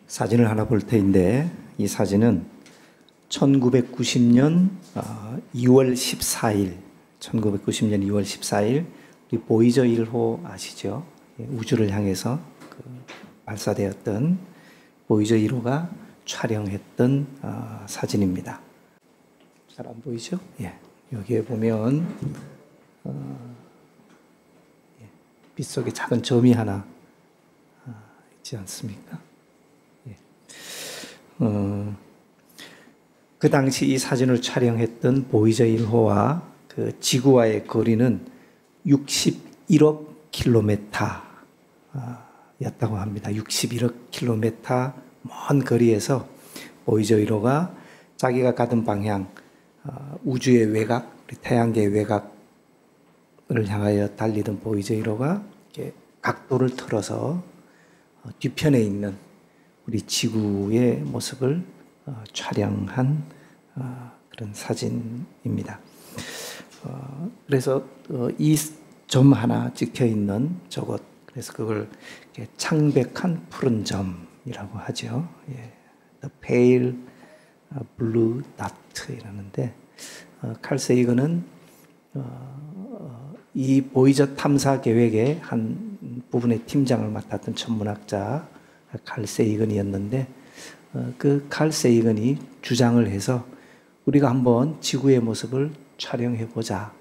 사진을 하나 볼 터인데 이 사진은 1990년 2월 14일 1990년 2월 14일 우리 보이저 1호 아시죠? 우주를 향해서 발사되었던 보이저 1호가 촬영했던 사진입니다. 잘 안 보이죠? 예. 여기에 보면 빛속에 작은 점이 하나 있지 않습니까? 예. 그 당시 이 사진을 촬영했던 보이저 1호와 그 지구와의 거리는 61억 킬로미터 였다고 합니다. 61억 킬로미터 먼 거리에서 보이저 1호가 자기가 가던 방향, 우주의 외곽, 우리 태양계의 외곽을 향하여 달리던 보이저 1호가 이렇게 각도를 틀어서 뒤편에 있는 우리 지구의 모습을 촬영한 그런 사진입니다. 그래서 이 점 하나 찍혀 있는 저것, 그래서 그걸 창백한 푸른 점이라고 하죠. 예. The pale blue dot 이라는데 칼 세이건은 이 보이저 탐사 계획의 한 부분의 팀장을 맡았던 천문학자 칼 세이건이었는데 그 칼 세이건이 주장을 해서 우리가 한번 지구의 모습을 촬영해 보자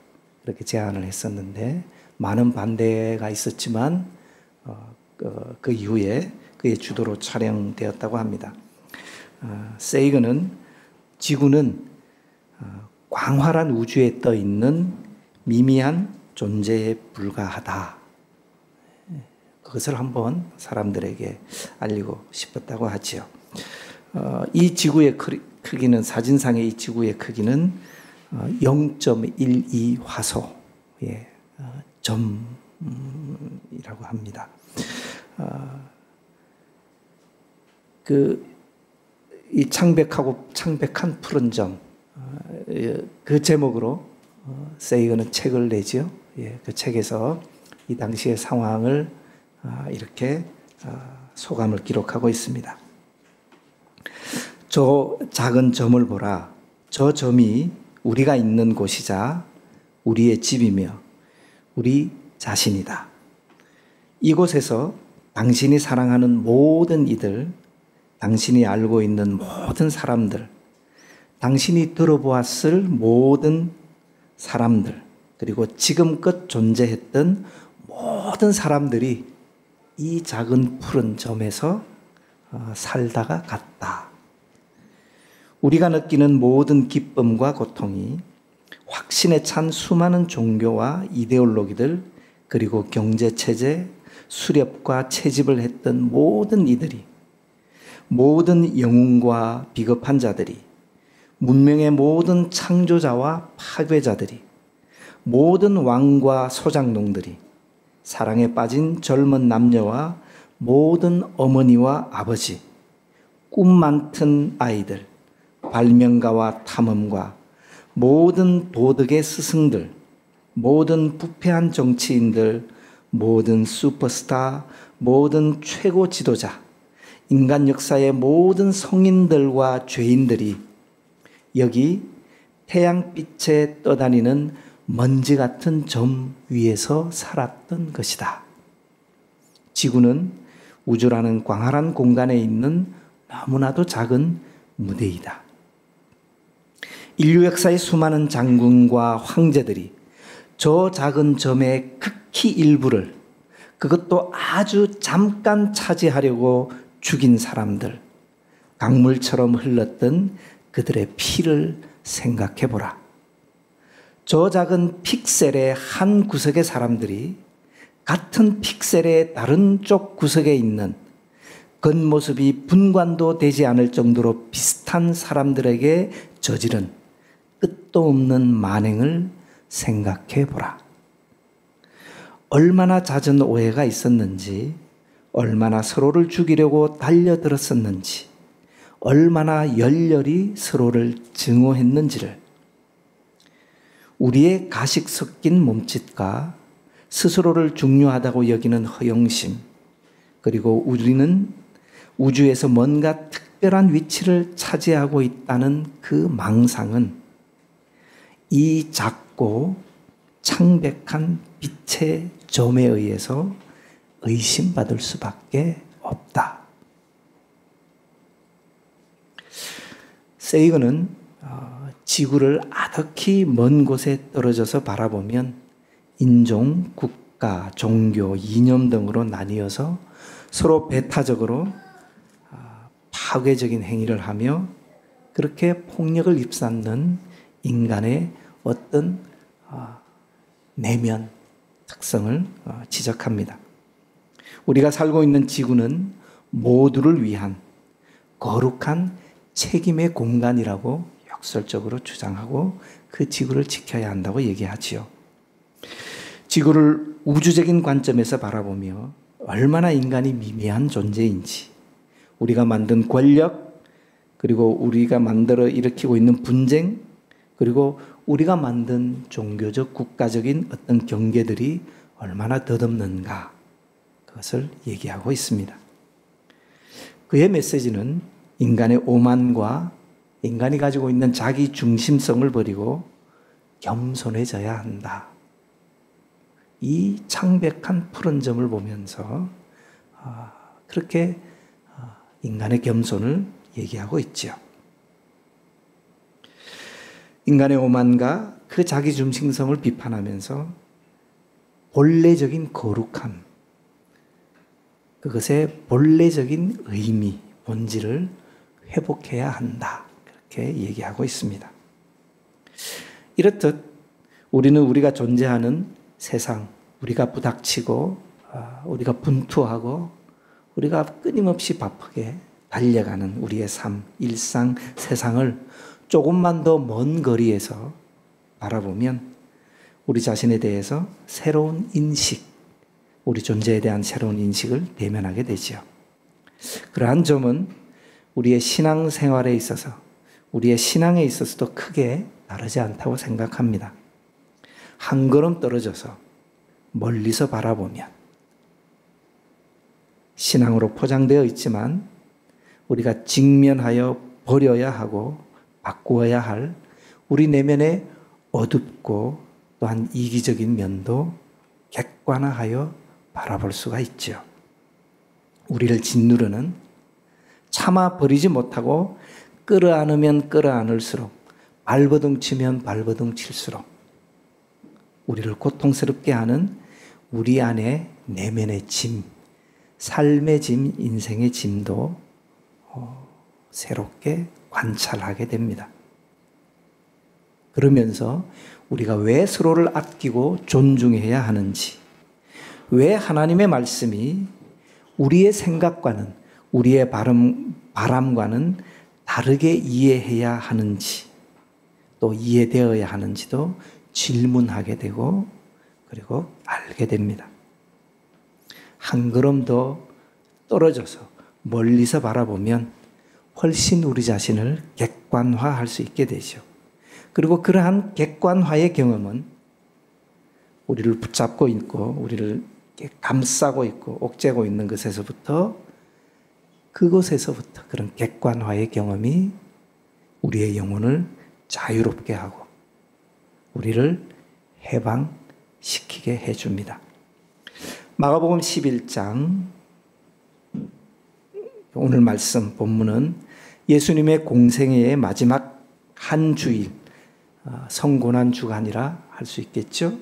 그렇게 제안을 했었는데 많은 반대가 있었지만 그 이후에 그의 주도로 촬영되었다고 합니다. 세이건은 지구는 광활한 우주에 떠 있는 미미한 존재에 불과하다. 그것을 한번 사람들에게 알리고 싶었다고 하지요. 이 지구의 크기는 사진상의 이 지구의 크기는 0.12 화소의 점이라고 합니다. 이 창백한 푸른 점, 그 제목으로 세이건은 책을 내지요. 예, 그 책에서 이 당시의 상황을 이렇게 소감을 기록하고 있습니다. 저 작은 점을 보라. 저 점이 우리가 있는 곳이자 우리의 집이며 우리 자신이다. 이곳에서 당신이 사랑하는 모든 이들, 당신이 알고 있는 모든 사람들, 당신이 들어보았을 모든 사람들, 그리고 지금껏 존재했던 모든 사람들이 이 작은 푸른 점에서 살다가 갔다. 우리가 느끼는 모든 기쁨과 고통이 확신에 찬 수많은 종교와 이데올로기들, 그리고 경제체제, 수렵과 채집을 했던 모든 이들이, 모든 영웅과 비겁한 자들이, 문명의 모든 창조자와 파괴자들이, 모든 왕과 소장농들이, 사랑에 빠진 젊은 남녀와 모든 어머니와 아버지, 꿈 많던 아이들, 발명가와 탐험가, 모든 도덕의 스승들, 모든 부패한 정치인들, 모든 슈퍼스타, 모든 최고 지도자, 인간 역사의 모든 성인들과 죄인들이 여기 태양빛에 떠다니는 먼지 같은 점 위에서 살았던 것이다. 지구는 우주라는 광활한 공간에 있는 너무나도 작은 무대이다. 인류 역사의 수많은 장군과 황제들이 저 작은 점의 극히 일부를, 그것도 아주 잠깐 차지하려고 죽인 사람들, 강물처럼 흘렀던 그들의 피를 생각해보라. 저 작은 픽셀의 한 구석의 사람들이 같은 픽셀의 다른 쪽 구석에 있는 겉모습이 분간도 되지 않을 정도로 비슷한 사람들에게 저지른 끝도 없는 만행을 생각해보라. 얼마나 잦은 오해가 있었는지, 얼마나 서로를 죽이려고 달려들었었는지, 얼마나 열렬히 서로를 증오했는지를, 우리의 가식 섞인 몸짓과 스스로를 중요하다고 여기는 허영심, 그리고 우리는 우주에서 뭔가 특별한 위치를 차지하고 있다는 그 망상은 이 작고 창백한 빛의 점에 의해서 의심받을 수밖에 없다. 세이건은 지구를 아득히 먼 곳에 떨어져서 바라보면 인종, 국가, 종교, 이념 등으로 나뉘어서 서로 배타적으로 파괴적인 행위를 하며 그렇게 폭력을 입삼는 인간의 어떤 내면 특성을 지적합니다. 우리가 살고 있는 지구는 모두를 위한 거룩한 책임의 공간이라고 역설적으로 주장하고 그 지구를 지켜야 한다고 얘기하지요. 지구를 우주적인 관점에서 바라보며 얼마나 인간이 미미한 존재인지, 우리가 만든 권력, 그리고 우리가 만들어 일으키고 있는 분쟁, 그리고 우리가 만든 종교적, 국가적인 어떤 경계들이 얼마나 덧없는가, 그것을 얘기하고 있습니다. 그의 메시지는 인간의 오만과 인간이 가지고 있는 자기 중심성을 버리고 겸손해져야 한다. 이 창백한 푸른 점을 보면서 그렇게 인간의 겸손을 얘기하고 있죠. 인간의 오만과 그 자기 중심성을 비판하면서 본래적인 거룩함, 그것의 본래적인 의미, 본질을 회복해야 한다. 그렇게 얘기하고 있습니다. 이렇듯 우리는 우리가 존재하는 세상, 우리가 부닥치고 우리가 분투하고 우리가 끊임없이 바쁘게 달려가는 우리의 삶, 일상, 세상을 조금만 더 먼 거리에서 바라보면 우리 자신에 대해서 새로운 인식, 우리 존재에 대한 새로운 인식을 대면하게 되지요. 그러한 점은 우리의 신앙 생활에 있어서, 우리의 신앙에 있어서도 크게 다르지 않다고 생각합니다. 한 걸음 떨어져서 멀리서 바라보면 신앙으로 포장되어 있지만 우리가 직면하여 버려야 하고 바꾸어야 할 우리 내면의 어둡고 또한 이기적인 면도 객관화하여 바라볼 수가 있죠. 우리를 짓누르는, 참아 버리지 못하고 끌어안으면 끌어안을수록, 발버둥 치면 발버둥 칠수록 우리를 고통스럽게 하는 우리 안에 내면의 짐, 삶의 짐, 인생의 짐도 새롭게 관찰하게 됩니다. 그러면서 우리가 왜 서로를 아끼고 존중해야 하는지, 왜 하나님의 말씀이 우리의 생각과는, 우리의 바람과는 다르게 이해해야 하는지, 또 이해되어야 하는지도 질문하게 되고 그리고 알게 됩니다. 한 걸음 더 떨어져서 멀리서 바라보면 훨씬 우리 자신을 객관화할 수 있게 되죠. 그리고 그러한 객관화의 경험은 우리를 붙잡고 있고 우리를 감싸고 있고 옥죄고 있는 것에서부터, 그곳에서부터 그런 객관화의 경험이 우리의 영혼을 자유롭게 하고 우리를 해방시키게 해줍니다. 마가복음 11장, 오늘 말씀 본문은 예수님의 공생애의 마지막 한 주일, 성고난 주간이라 할 수 있겠죠.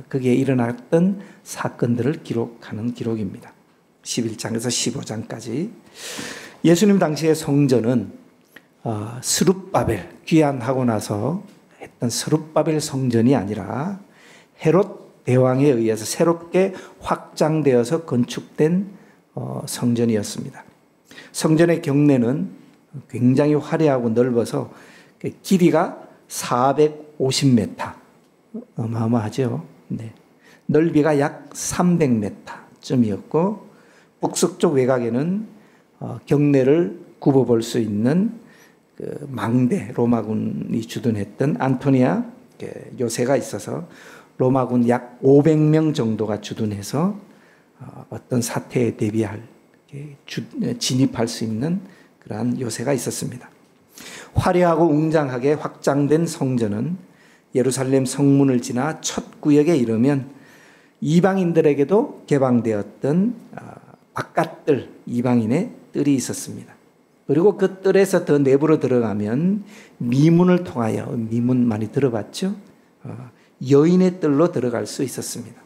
거기에 일어났던 사건들을 기록하는 기록입니다. 11장에서 15장까지. 예수님 당시의 성전은 스룹바벨, 귀환하고 나서 했던 스룹바벨 성전이 아니라 헤롯 대왕에 의해서 새롭게 확장되어서 건축된 성전이었습니다. 성전의 경내는 굉장히 화려하고 넓어서 길이가 450m, 어마어마하죠. 네. 넓이가 약 300m쯤이었고 북서쪽 외곽에는 경내를 굽어볼 수 있는 그 망대, 로마군이 주둔했던 안토니아 요새가 있어서 로마군 약 500명 정도가 주둔해서 어떤 사태에 대비할 진입할 수 있는 그러한 요새가 있었습니다. 화려하고 웅장하게 확장된 성전은 예루살렘 성문을 지나 첫 구역에 이르면 이방인들에게도 개방되었던 바깥뜰, 이방인의 뜰이 있었습니다. 그리고 그 뜰에서 더 내부로 들어가면 미문을 통하여, 미문 많이 들어봤죠? 여인의 뜰로 들어갈 수 있었습니다.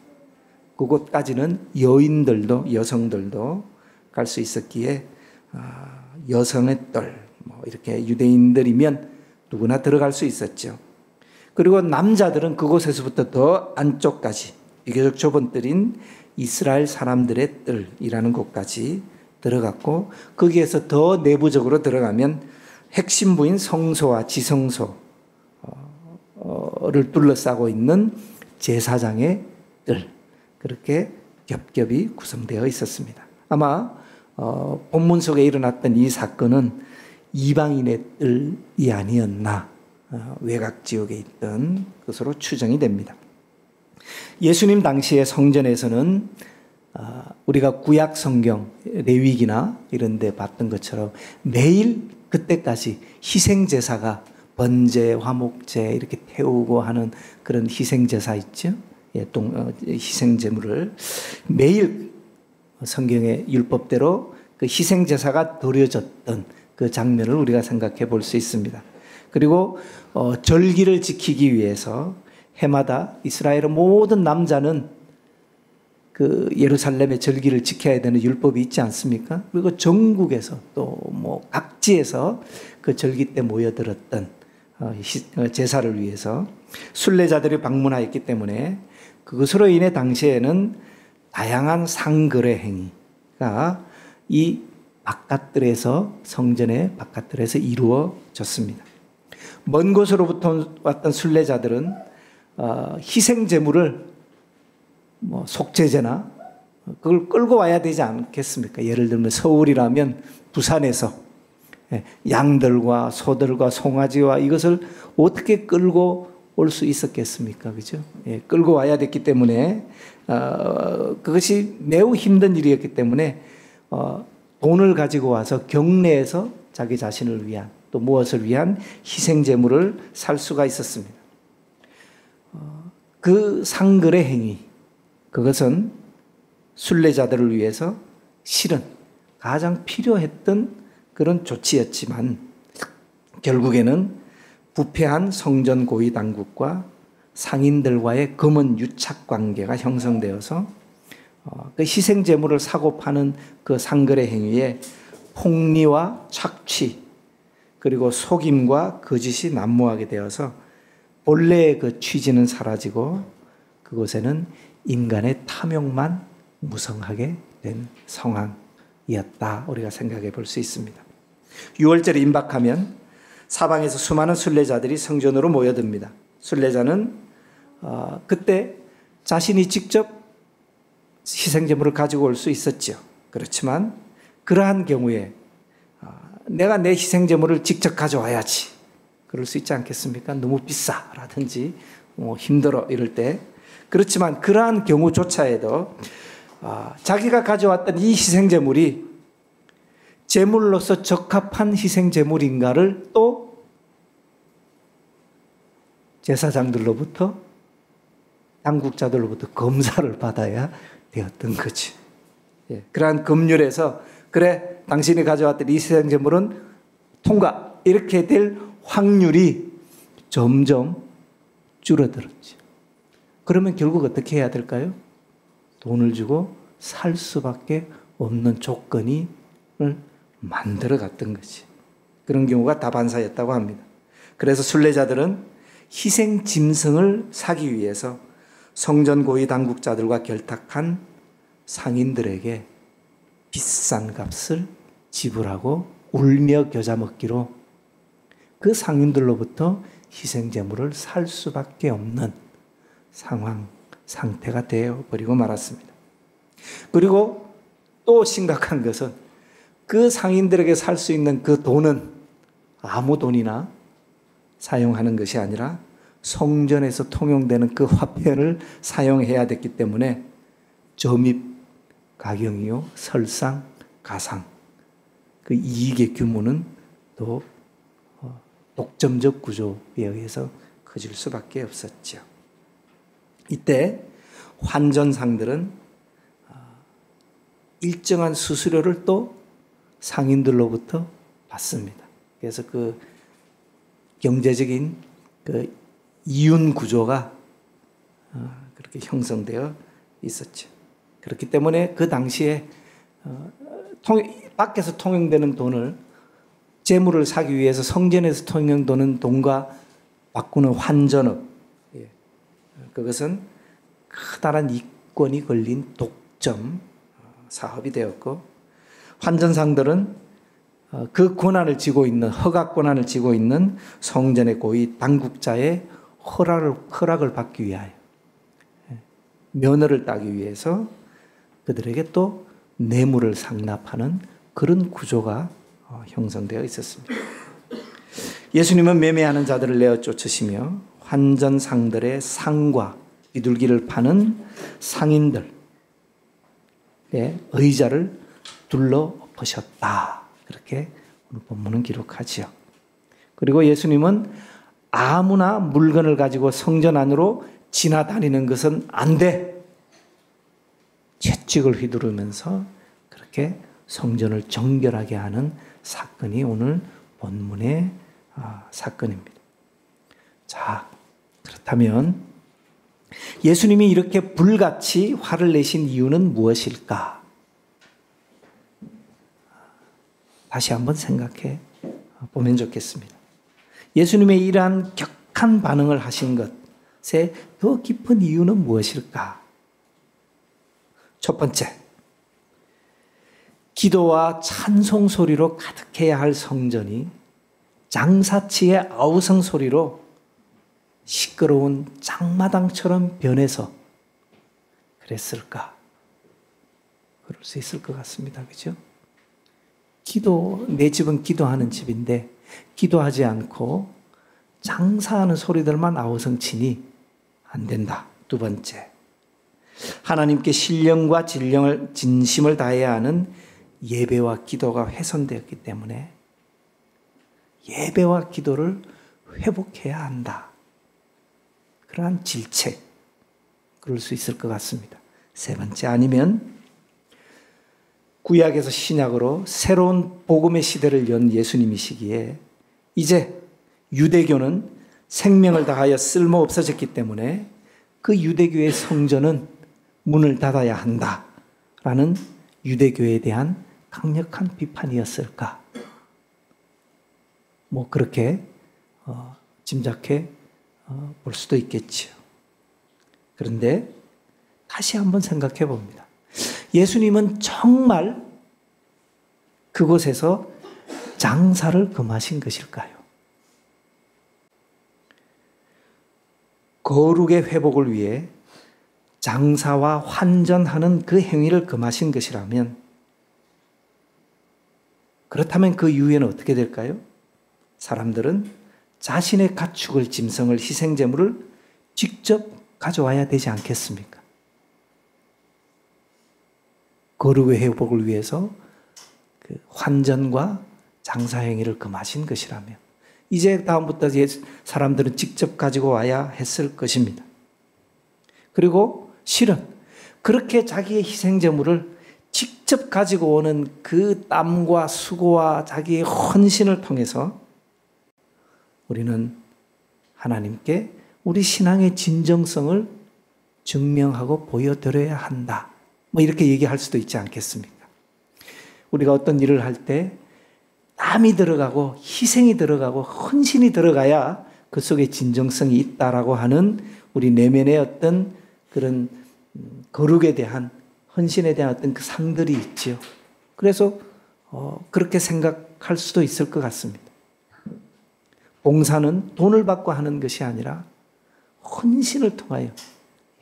그곳까지는 여인들도, 여성들도 갈 수 있었기에 여성의 뜰, 이렇게 유대인들이면 누구나 들어갈 수 있었죠. 그리고 남자들은 그곳에서부터 더 안쪽까지, 비교적 좁은 뜰인 이스라엘 사람들의 뜰이라는 곳까지 들어갔고, 거기에서 더 내부적으로 들어가면 핵심부인 성소와 지성소를 둘러싸고 있는 제사장의 뜰, 그렇게 겹겹이 구성되어 있었습니다. 아마 본문 속에 일어났던 이 사건은 이방인의 뜰이 아니었나, 외곽 지역에 있던 것으로 추정이 됩니다. 예수님 당시의 성전에서는 우리가 구약 성경, 레위기나 이런 데 봤던 것처럼 매일 그때까지 희생제사가 번제, 화목제 이렇게 태우고 하는 그런 희생제사 있죠? 희생제물을 매일 성경의 율법대로 그 희생제사가 드려졌던 그 장면을 우리가 생각해 볼 수 있습니다. 그리고 절기를 지키기 위해서 해마다 이스라엘의 모든 남자는 그 예루살렘의 절기를 지켜야 되는 율법이 있지 않습니까? 그리고 전국에서 또 각지에서 그 절기 때 모여들었던 제사를 위해서 순례자들이 방문하였기 때문에 그것으로 인해 당시에는 다양한 상거래 행위가 이 바깥들에서, 성전의 바깥들에서 이루어졌습니다. 먼 곳으로부터 왔던 순례자들은 희생제물을 속죄제나 그걸 끌고 와야 되지 않겠습니까? 예를 들면 서울이라면 부산에서 양들과 소들과 송아지와 이것을 어떻게 끌고 올 수 있었겠습니까? 그죠? 끌고 와야 됐기 때문에 그것이 매우 힘든 일이었기 때문에 돈을 가지고 와서 경내에서 자기 자신을 위한, 또 무엇을 위한 희생제물을 살 수가 있었습니다. 그 상거래 행위, 그것은 순례자들을 위해서 실은 가장 필요했던 그런 조치였지만 결국에는 부패한 성전 고위 당국과 상인들과의 검은 유착 관계가 형성되어서 그 희생제물을 사고 파는 그 상거래 행위에 폭리와 착취, 그리고 속임과 거짓이 난무하게 되어서 본래의 그 취지는 사라지고 그곳에는 인간의 탐욕만 무성하게 된 상황이었다, 우리가 생각해 볼 수 있습니다. 6월절이 임박하면 사방에서 수많은 순례자들이 성전으로 모여듭니다. 순례자는 그때 자신이 직접 희생제물을 가지고 올 수 있었죠. 그렇지만 그러한 경우에 내가 내 희생제물을 직접 가져와야지, 그럴 수 있지 않겠습니까? 너무 비싸라든지 힘들어 이럴 때. 그렇지만 그러한 경우조차에도 자기가 가져왔던 이 희생제물이 제물로서 적합한 희생제물인가를 또 제사장들로부터, 당국자들로부터 검사를 받아야 되었던 거지. 그러한 검열에서 그래, 당신이 가져왔던 이 희생제물은 통과, 이렇게 될 확률이 점점 줄어들었죠. 그러면 결국 어떻게 해야 될까요? 돈을 주고 살 수밖에 없는 조건을 만들어 갔던 거지. 그런 경우가 다반사였다고 합니다. 그래서 순례자들은 희생 짐승을 사기 위해서 성전 고위 당국자들과 결탁한 상인들에게 비싼 값을 지불하고 울며 겨자 먹기로 그 상인들로부터 희생제물을 살 수밖에 없는 상태가 되어버리고 말았습니다. 그리고 또 심각한 것은 그 상인들에게 살 수 있는 그 돈은 아무 돈이나 사용하는 것이 아니라 성전에서 통용되는 그 화폐를 사용해야 됐기 때문에 점입 가경이요 설상 가상, 그 이익의 규모는 또 독점적 구조에 의해서 커질 수밖에 없었죠. 이때 환전상들은 일정한 수수료를 또 상인들로부터 받습니다. 그래서 그 경제적인 그 이윤 구조가 그렇게 형성되어 있었죠. 그렇기 때문에 그 당시에 밖에서 통용되는 돈을 재물을 사기 위해서 성전에서 통용되는 돈과 바꾸는 환전업, 그것은 커다란 이권이 걸린 독점 사업이 되었고, 환전상들은 그 권한을 쥐고 있는, 허가 권한을 쥐고 있는 성전의 고위 당국자의 허락을 받기 위하여, 면허를 따기 위해서 그들에게 또 뇌물을 상납하는 그런 구조가 형성되어 있었습니다. 예수님은 매매하는 자들을 내어 쫓으시며 환전상들의 상과 비둘기를 파는 상인들의 의자를 둘러엎으셨다. 그렇게 오늘 본문은 기록하지요. 그리고 예수님은 아무나 물건을 가지고 성전 안으로 지나다니는 것은 안 돼. 채찍을 휘두르면서 그렇게 성전을 정결하게 하는 사건이 오늘 본문의 사건입니다. 자, 그렇다면 예수님이 이렇게 불같이 화를 내신 이유는 무엇일까? 다시 한번 생각해 보면 좋겠습니다. 예수님의 이러한 격한 반응을 하신 것의 더 깊은 이유는 무엇일까? 첫 번째, 기도와 찬송 소리로 가득해야 할 성전이 장사치의 아우성 소리로 시끄러운 장마당처럼 변해서 그랬을까? 그럴 수 있을 것 같습니다. 그죠? 내 집은 기도하는 집인데 기도하지 않고 장사하는 소리들만 아우성치니 안 된다. 두 번째, 하나님께 신령과 진심을 다해야 하는 예배와 기도가 훼손되었기 때문에 예배와 기도를 회복해야 한다. 그러한 질책, 그럴 수 있을 것 같습니다. 세 번째, 아니면 구약에서 신약으로 새로운 복음의 시대를 연 예수님이시기에 이제 유대교는 생명을 다하여 쓸모 없어졌기 때문에 그 유대교의 성전은 문을 닫아야 한다라는 유대교에 대한 강력한 비판이었을까? 뭐 그렇게 짐작해 볼 수도 있겠죠. 그런데 다시 한번 생각해 봅니다. 예수님은 정말 그곳에서 장사를 금하신 것일까요? 거룩의 회복을 위해 장사와 환전하는 그 행위를 금하신 것이라면, 그렇다면 그 이후에는 어떻게 될까요? 사람들은 자신의 가축을, 짐승을, 희생제물을 직접 가져와야 되지 않겠습니까? 거룩의 회복을 위해서 그 환전과 장사 행위를 금하신 것이라면 이제 다음부터 사람들은 직접 가지고 와야 했을 것입니다. 그리고 실은 그렇게 자기의 희생제물을 직접 가지고 오는 그 땀과 수고와 자기의 헌신을 통해서 우리는 하나님께 우리 신앙의 진정성을 증명하고 보여드려야 한다. 뭐 이렇게 얘기할 수도 있지 않겠습니까? 우리가 어떤 일을 할 때 땀이 들어가고 희생이 들어가고 헌신이 들어가야 그 속에 진정성이 있다라고 하는 우리 내면의 어떤 그런 거룩에 대한, 헌신에 대한 어떤 그 상들이 있지요. 그래서 그렇게 생각할 수도 있을 것 같습니다. 봉사는 돈을 받고 하는 것이 아니라 헌신을 통하여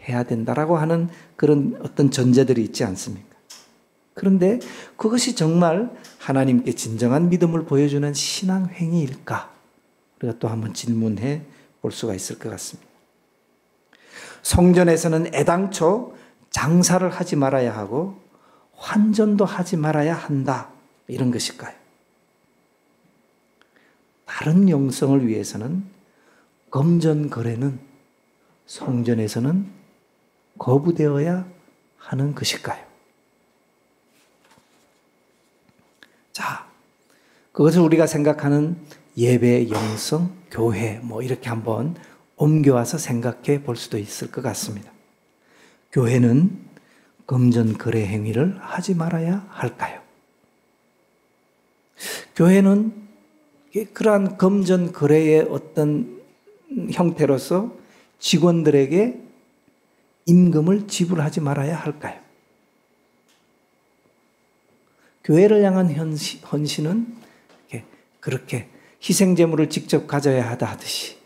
해야 된다라고 하는 그런 어떤 전제들이 있지 않습니까? 그런데 그것이 정말 하나님께 진정한 믿음을 보여주는 신앙 행위일까? 우리가 또 한번 질문해 볼 수가 있을 것 같습니다. 성전에서는 애당초 장사를 하지 말아야 하고 환전도 하지 말아야 한다. 이런 것일까요? 다른 영성을 위해서는 금전 거래는 성전에서는 거부되어야 하는 것일까요? 자, 그것을 우리가 생각하는 예배, 영성, 교회 이렇게 한번 옮겨와서 생각해 볼 수도 있을 것 같습니다. 교회는 금전 거래 행위를 하지 말아야 할까요? 교회는 그러한 금전 거래의 어떤 형태로서 직원들에게 임금을 지불하지 말아야 할까요? 교회를 향한 헌신은 그렇게 희생제물을 직접 가져야 하다 하듯이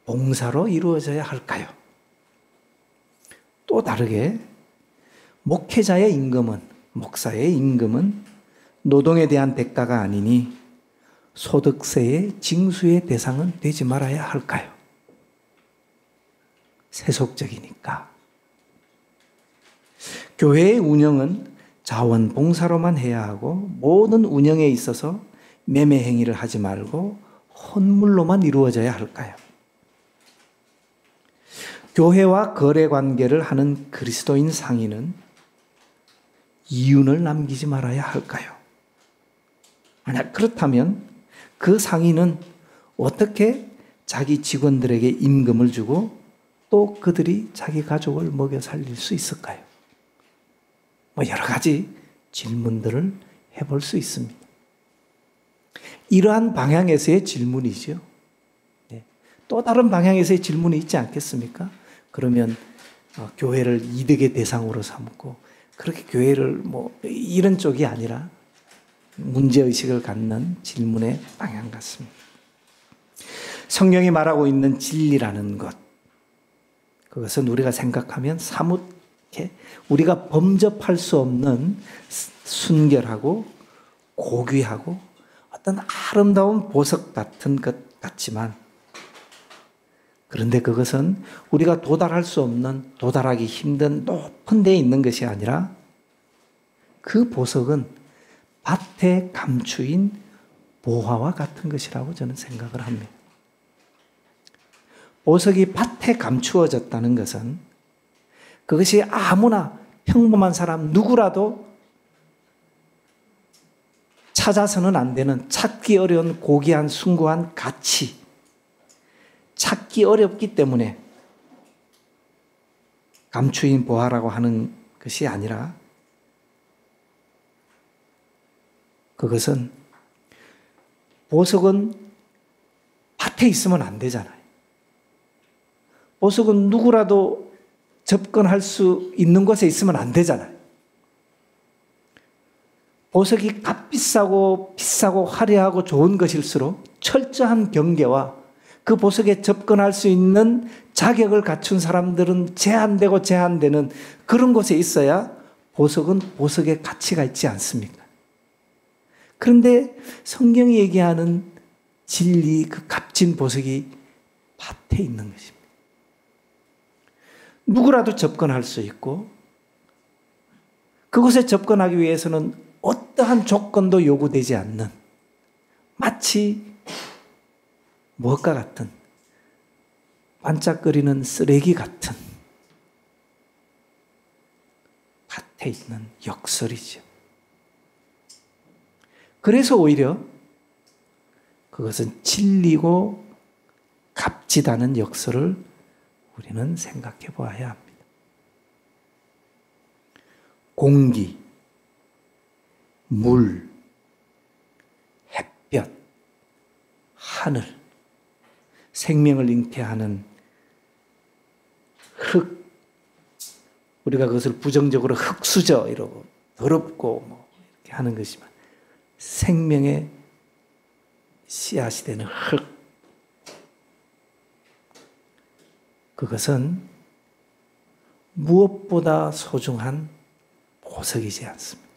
봉사로 이루어져야 할까요? 또 다르게 목회자의 임금은, 목사의 임금은 노동에 대한 대가가 아니니 소득세의 징수의 대상은 되지 말아야 할까요? 세속적이니까. 교회의 운영은 자원봉사로만 해야 하고 모든 운영에 있어서 매매 행위를 하지 말고 헌물로만 이루어져야 할까요? 교회와 거래 관계를 하는 그리스도인 상인은 이윤을 남기지 말아야 할까요? 만약 그렇다면 그 상인은 어떻게 자기 직원들에게 임금을 주고 또 그들이 자기 가족을 먹여 살릴 수 있을까요? 여러 가지 질문들을 해볼 수 있습니다. 이러한 방향에서의 질문이죠. 또 다른 방향에서의 질문이 있지 않겠습니까? 그러면 교회를 이득의 대상으로 삼고 그렇게 교회를 이런 쪽이 아니라 문제의식을 갖는 질문의 방향 같습니다. 성경이 말하고 있는 진리라는 것, 그것은 우리가 생각하면 사뭇 우리가 범접할 수 없는 순결하고 고귀하고 어떤 아름다운 보석 같은 것 같지만, 그런데 그것은 우리가 도달할 수 없는, 도달하기 힘든 높은 데에 있는 것이 아니라 그 보석은 밭에 감추인 보화와 같은 것이라고 저는 생각을 합니다. 보석이 밭에 감추어졌다는 것은 그것이 아무나 평범한 사람 누구라도 찾아서는 안 되는, 찾기 어려운 고귀한 숭고한 가치, 찾기 어렵기 때문에 감추인 보화라고 하는 것이 아니라, 그것은 보석은 밭에 있으면 안 되잖아요. 보석은 누구라도 접근할 수 있는 곳에 있으면 안 되잖아요. 보석이 값비싸고 비싸고 화려하고 좋은 것일수록 철저한 경계와 그 보석에 접근할 수 있는 자격을 갖춘 사람들은 제한되는 그런 곳에 있어야 보석은 보석의 가치가 있지 않습니까? 그런데 성경이 얘기하는 진리, 그 값진 보석이 밭에 있는 것입니다. 누구라도 접근할 수 있고, 그곳에 접근하기 위해서는 어떠한 조건도 요구되지 않는, 마치 무엇과 같은, 반짝거리는 쓰레기 같은 밭에 있는 역설이죠. 그래서 오히려 그것은 진리고 값지다는 역설을 우리는 생각해 보아야 합니다. 공기, 물, 햇볕, 하늘, 생명을 잉태하는 흙, 우리가 그것을 부정적으로 흙수저 이러고 더럽고 이렇게 하는 것이지만, 생명의 씨앗이 되는 흙, 그것은 무엇보다 소중한 보석이지 않습니다.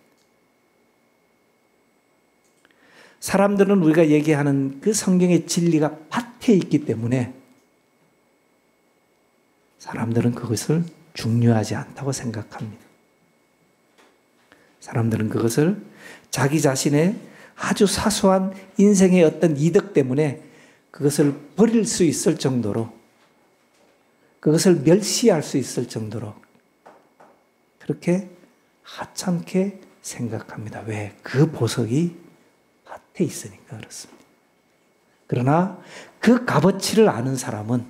사람들은 우리가 얘기하는 그 성경의 진리가 밭에 있기 때문에 사람들은 그것을 중요하지 않다고 생각합니다. 사람들은 그것을 자기 자신의 아주 사소한 인생의 어떤 이득 때문에 그것을 버릴 수 있을 정도로, 그것을 멸시할 수 있을 정도로 그렇게 하찮게 생각합니다. 왜? 그 보석이 밭에 있으니까 그렇습니다. 그러나 그 값어치를 아는 사람은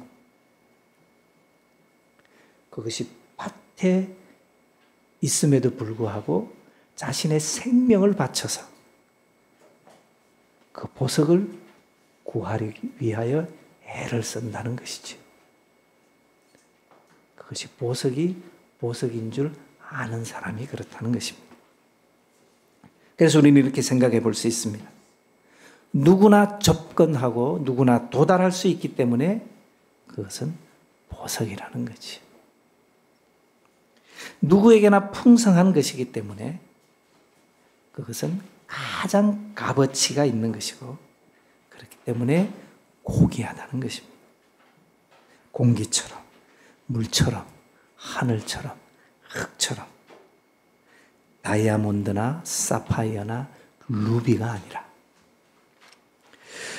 그것이 밭에 있음에도 불구하고 자신의 생명을 바쳐서 그 보석을 구하기 위하여 애를 쓴다는 것이죠. 그것이 보석인 줄 아는 사람이 그렇다는 것입니다. 그래서 우리는 이렇게 생각해 볼 수 있습니다. 누구나 접근하고 누구나 도달할 수 있기 때문에 그것은 보석이라는 거지. 누구에게나 풍성한 것이기 때문에 그것은 가장 값어치가 있는 것이고, 그렇기 때문에 고귀하다는 것입니다. 공기처럼, 물처럼, 하늘처럼, 흙처럼, 다이아몬드나 사파이어나 루비가 아니라.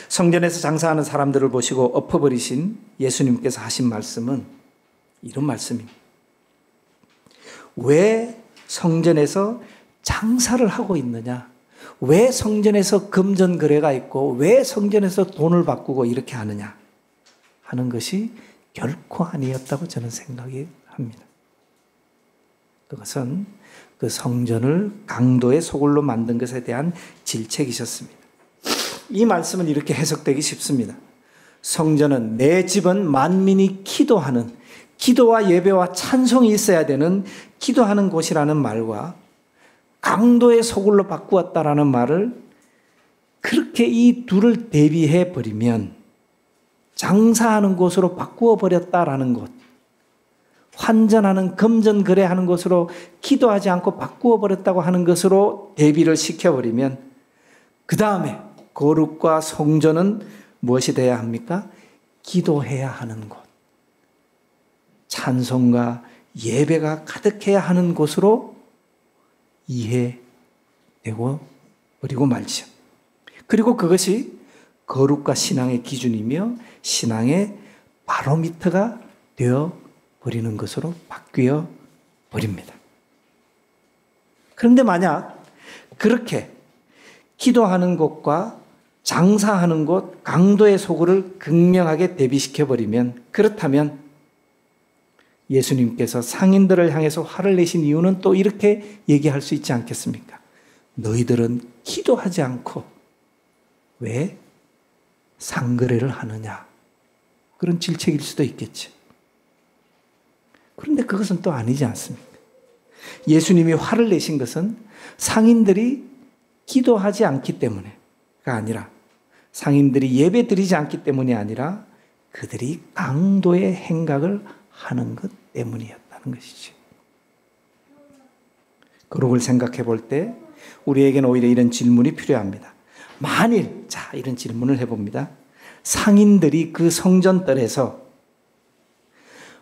성전에서 장사하는 사람들을 보시고 엎어버리신 예수님께서 하신 말씀은 이런 말씀입니다. 왜 성전에서 장사를 하고 있느냐? 왜 성전에서 금전 거래가 있고 왜 성전에서 돈을 바꾸고 이렇게 하느냐 하는 것이 결코 아니었다고 저는 생각이 합니다. 그것은 그 성전을 강도의 소굴로 만든 것에 대한 질책이셨습니다. 이 말씀은 이렇게 해석되기 쉽습니다. 성전은, 내 집은 만민이 기도하는, 기도와 예배와 찬송이 있어야 되는 기도하는 곳이라는 말과 강도의 소굴로 바꾸었다라는 말을 그렇게 이 둘을 대비해 버리면 장사하는 곳으로 바꾸어 버렸다라는 것, 환전하는 금전 거래하는 곳으로 기도하지 않고 바꾸어 버렸다고 하는 것으로 대비를 시켜버리면 그 다음에 거룩과 성전은 무엇이 돼야 합니까? 기도해야 하는 곳, 찬송과 예배가 가득해야 하는 곳으로 이해되고 버리고 말죠. 그리고 그것이 거룩과 신앙의 기준이며 신앙의 바로미터가 되어 버리는 것으로 바뀌어 버립니다. 그런데 만약 그렇게 기도하는 곳과 장사하는 곳, 강도의 소굴을 극명하게 대비시켜 버리면, 그렇다면 예수님께서 상인들을 향해서 화를 내신 이유는 또 이렇게 얘기할 수 있지 않겠습니까? 너희들은 기도하지 않고 왜 상거래를 하느냐? 그런 질책일 수도 있겠죠. 그런데 그것은 또 아니지 않습니까? 예수님이 화를 내신 것은 상인들이 기도하지 않기 때문에가 아니라, 상인들이 예배 드리지 않기 때문이 아니라 그들이 강도의 행각을 하는 것 때문이었다는 것이죠. 거룩을 생각해 볼 때 우리에게는 오히려 이런 질문이 필요합니다. 만일, 자, 이런 질문을 해봅니다. 상인들이 그 성전뜰에서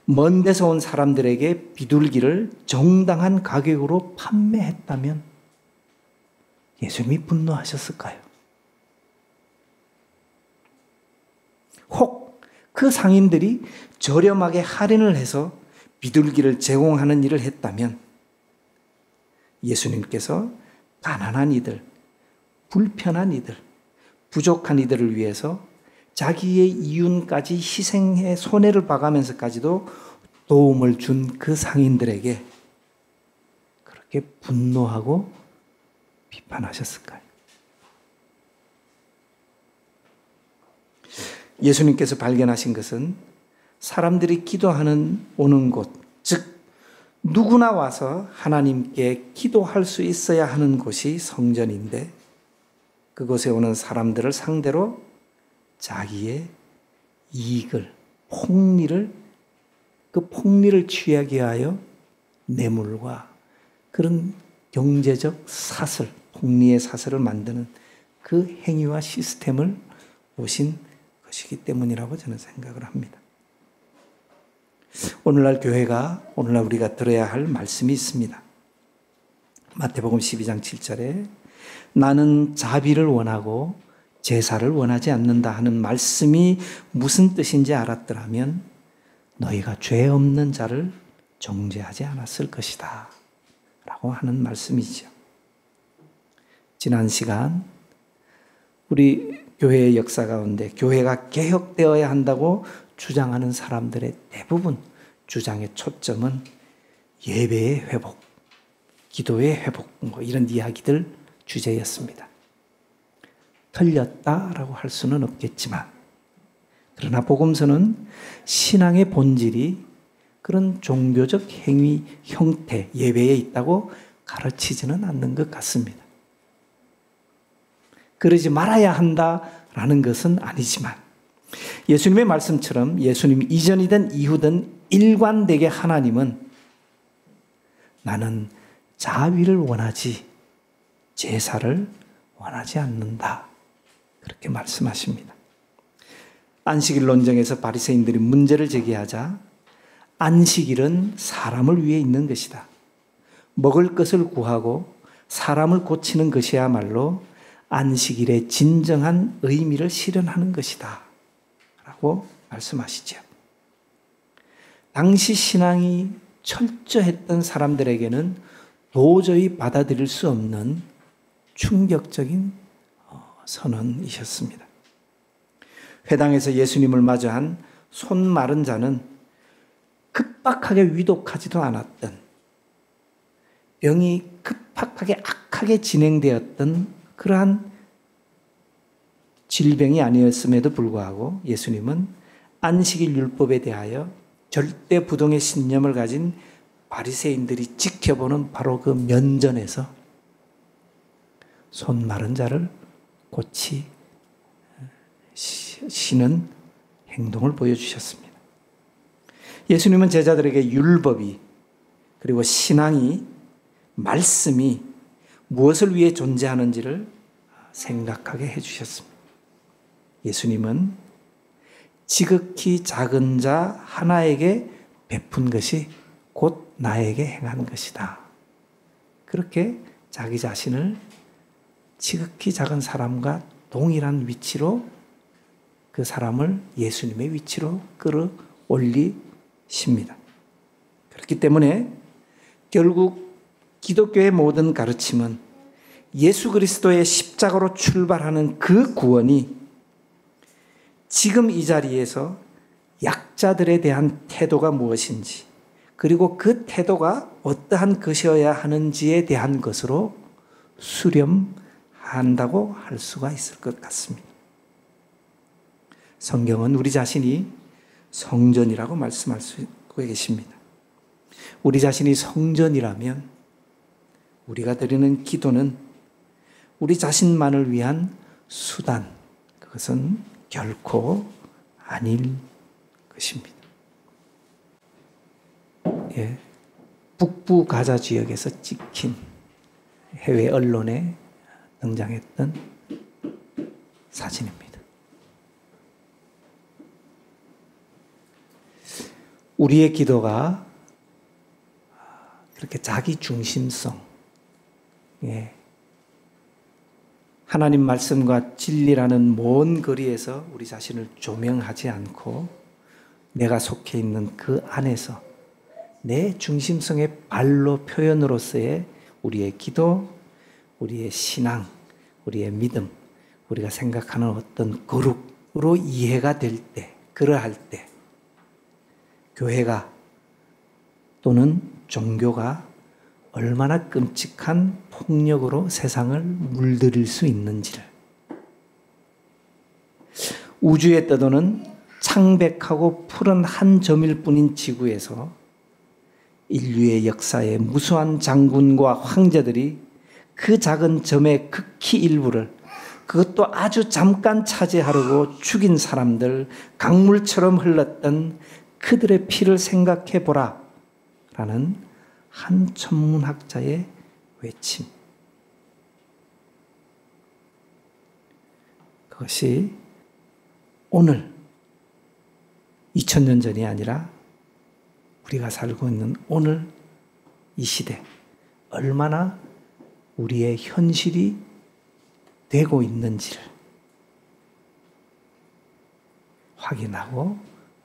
먼 데서 온 사람들에게 비둘기를 정당한 가격으로 판매했다면 예수님이 분노하셨을까요? 혹 그 상인들이 저렴하게 할인을 해서 비둘기를 제공하는 일을 했다면 예수님께서 가난한 이들, 불편한 이들, 부족한 이들을 위해서 자기의 이윤까지 희생해 손해를 봐가면서까지도 도움을 준 그 상인들에게 그렇게 분노하고 비판하셨을까요? 예수님께서 발견하신 것은 사람들이 오는 곳, 즉 누구나 와서 하나님께 기도할 수 있어야 하는 곳이 성전인데, 그곳에 오는 사람들을 상대로 자기의 이익을, 그 폭리를 취하기 위하여 뇌물과 그런 경제적 사슬, 폭리의 사슬을 만드는 그 행위와 시스템을 보신 것이기 때문이라고 저는 생각을 합니다. 오늘날 우리가 들어야 할 말씀이 있습니다. 마태복음 12장 7절에 나는 자비를 원하고 제사를 원하지 않는다 하는 말씀이 무슨 뜻인지 알았더라면 너희가 죄 없는 자를 정죄하지 않았을 것이다 라고 하는 말씀이죠. 지난 시간 우리 교회의 역사 가운데 교회가 개혁되어야 한다고 주장하는 사람들의 대부분 주장의 초점은 예배의 회복, 기도의 회복 이런 이야기들 주제였습니다. 틀렸다라고 할 수는 없겠지만 그러나 복음서는 신앙의 본질이 그런 종교적 행위, 형태, 예배에 있다고 가르치지는 않는 것 같습니다. 그러지 말아야 한다라는 것은 아니지만 예수님의 말씀처럼 예수님 이전이든 이후든 일관되게 하나님은 나는 자비를 원하지 제사를 원하지 않는다. 그렇게 말씀하십니다. 안식일 논쟁에서 바리새인들이 문제를 제기하자 안식일은 사람을 위해 있는 것이다. 먹을 것을 구하고 사람을 고치는 것이야말로 안식일의 진정한 의미를 실현하는 것이다. 라고 말씀하시죠. 당시 신앙이 철저했던 사람들에게는 도저히 받아들일 수 없는 충격적인 선언이셨습니다. 회당에서 예수님을 마주한 손 마른 자는 급박하게 위독하지도 않았던 병이 급박하게 악하게 진행되었던 그러한 질병이 아니었음에도 불구하고 예수님은 안식일 율법에 대하여 절대 부동의 신념을 가진 바리새인들이 지켜보는 바로 그 면전에서 손 마른 자를 고치시는 행동을 보여주셨습니다. 예수님은 제자들에게 율법이 그리고 신앙이 말씀이 무엇을 위해 존재하는지를 생각하게 해주셨습니다. 예수님은 지극히 작은 자 하나에게 베푼 것이 곧 나에게 행한 것이다. 그렇게 자기 자신을 지극히 작은 사람과 동일한 위치로 그 사람을 예수님의 위치로 끌어올리십니다. 그렇기 때문에 결국 기독교의 모든 가르침은 예수 그리스도의 십자가로 출발하는 그 구원이 지금 이 자리에서 약자들에 대한 태도가 무엇인지 그리고 그 태도가 어떠한 것이어야 하는지에 대한 것으로 수렴한다고 할 수가 있을 것 같습니다. 성경은 우리 자신이 성전이라고 말씀하고 계십니다. 우리 자신이 성전이라면 우리가 드리는 기도는 우리 자신만을 위한 수단, 그것은 결코 아닐 것입니다. 예, 북부 가자 지역에서 찍힌 해외 언론에 등장했던 사진입니다. 우리의 기도가 그렇게 자기 중심성, 예, 하나님 말씀과 진리라는 먼 거리에서 우리 자신을 조명하지 않고 내가 속해 있는 그 안에서 내 중심성의 발로 표현으로서의 우리의 기도, 우리의 신앙, 우리의 믿음, 우리가 생각하는 어떤 거룩으로 이해가 될 때, 그러할 때 교회가 또는 종교가 얼마나 끔찍한 폭력으로 세상을 물들일 수 있는지를, 우주에 떠도는 창백하고 푸른 한 점일 뿐인 지구에서 인류의 역사에 무수한 장군과 황제들이 그 작은 점의 극히 일부를, 그것도 아주 잠깐 차지하려고 죽인 사람들, 강물처럼 흘렀던 그들의 피를 생각해 보라 라는 한 천문학자의 외침. 그것이 오늘 2000년 전이 아니라 우리가 살고 있는 오늘 이 시대 얼마나 우리의 현실이 되고 있는지를 확인하고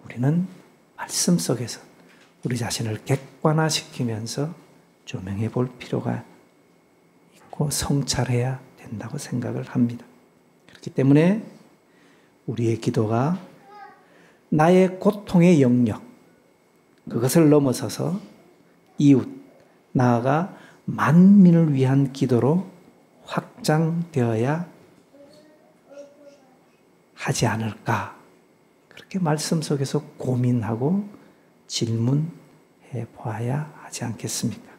우리는 말씀 속에서 우리 자신을 객관화시키면서 조명해 볼 필요가 있고 성찰해야 된다고 생각을 합니다. 그렇기 때문에 우리의 기도가 나의 고통의 영역, 그것을 넘어서서 이웃, 나아가 만민을 위한 기도로 확장되어야 하지 않을까. 그렇게 말씀 속에서 고민하고 질문해 보아야 하지 않겠습니까?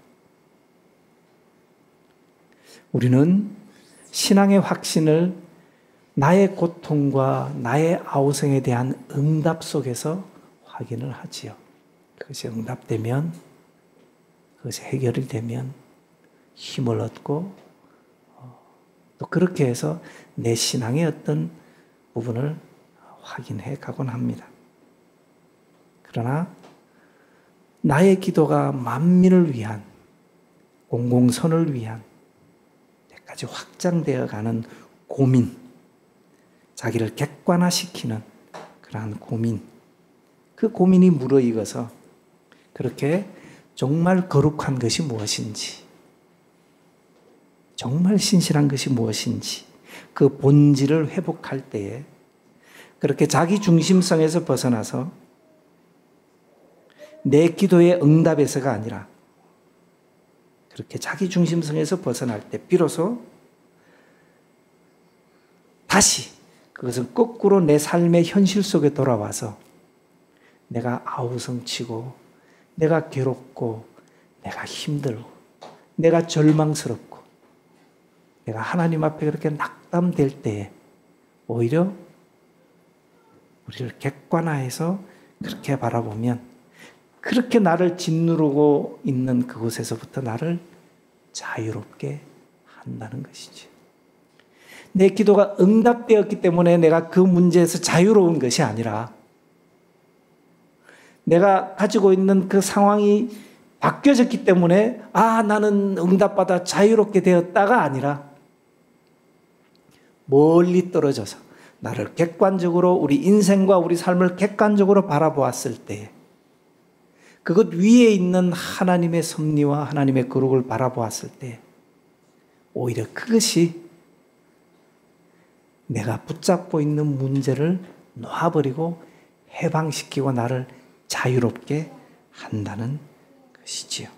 우리는 신앙의 확신을 나의 고통과 나의 아우성에 대한 응답 속에서 확인을 하지요. 그것이 응답되면, 그것이 해결이 되면 힘을 얻고 또 그렇게 해서 내 신앙의 어떤 부분을 확인해 가곤 합니다. 그러나 나의 기도가 만민을 위한, 공공선을 위한 때까지 확장되어 가는 고민, 자기를 객관화시키는 그러한 고민, 그 고민이 무르익어서 그렇게 정말 거룩한 것이 무엇인지, 정말 신실한 것이 무엇인지 그 본질을 회복할 때에 그렇게 자기 중심성에서 벗어나서 내 기도의 응답에서가 아니라 그렇게 자기 중심성에서 벗어날 때 비로소 다시 그것은 거꾸로 내 삶의 현실 속에 돌아와서 내가 아우성치고 내가 괴롭고 내가 힘들고 내가 절망스럽고 내가 하나님 앞에 그렇게 낙담될 때에 오히려 우리를 객관화해서 그렇게 바라보면 그렇게 나를 짓누르고 있는 그곳에서부터 나를 자유롭게 한다는 것이지. 내 기도가 응답되었기 때문에 내가 그 문제에서 자유로운 것이 아니라 내가 가지고 있는 그 상황이 바뀌어졌기 때문에 나는 응답받아 자유롭게 되었다가 아니라 멀리 떨어져서 나를 객관적으로 우리 인생과 우리 삶을 객관적으로 바라보았을 때 그것 위에 있는 하나님의 섭리와 하나님의 거룩을 바라보았을 때 오히려 그것이 내가 붙잡고 있는 문제를 놓아버리고 해방시키고 나를 자유롭게 한다는 것이지요.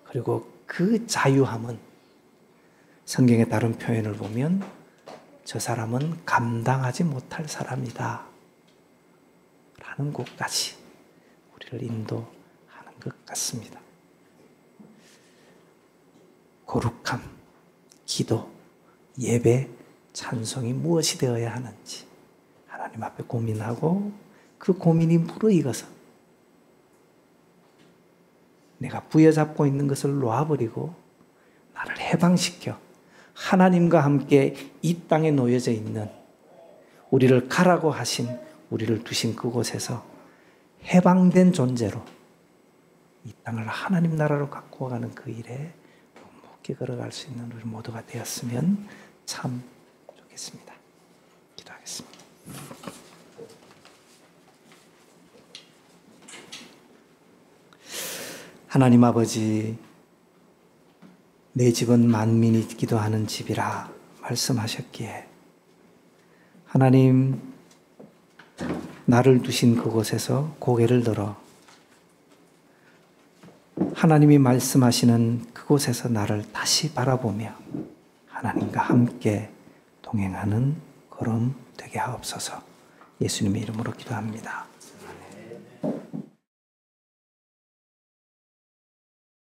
그리고 그 자유함은 성경의 다른 표현을 보면 저 사람은 감당하지 못할 사람이다 라는 곳까지 우리를 인도하는 것 같습니다. 거룩함, 기도, 예배, 찬송이 무엇이 되어야 하는지 하나님 앞에 고민하고 그 고민이 무르익어서 내가 부여잡고 있는 것을 놓아버리고 나를 해방시켜 하나님과 함께 이 땅에 놓여져 있는 우리를 가라고 하신 우리를 두신 그곳에서 해방된 존재로 이 땅을 하나님 나라로 갖고 가는 그 일에 묵묵히 걸어갈 수 있는 우리 모두가 되었으면 참 좋겠습니다. 기도하겠습니다. 하나님 아버지, 내 집은 만민이 기도하는 집이라 말씀하셨기에 하나님, 나를 두신 그곳에서 고개를 들어 하나님이 말씀하시는 그곳에서 나를 다시 바라보며 하나님과 함께 동행하는 걸음 되게 하옵소서. 예수님의 이름으로 기도합니다.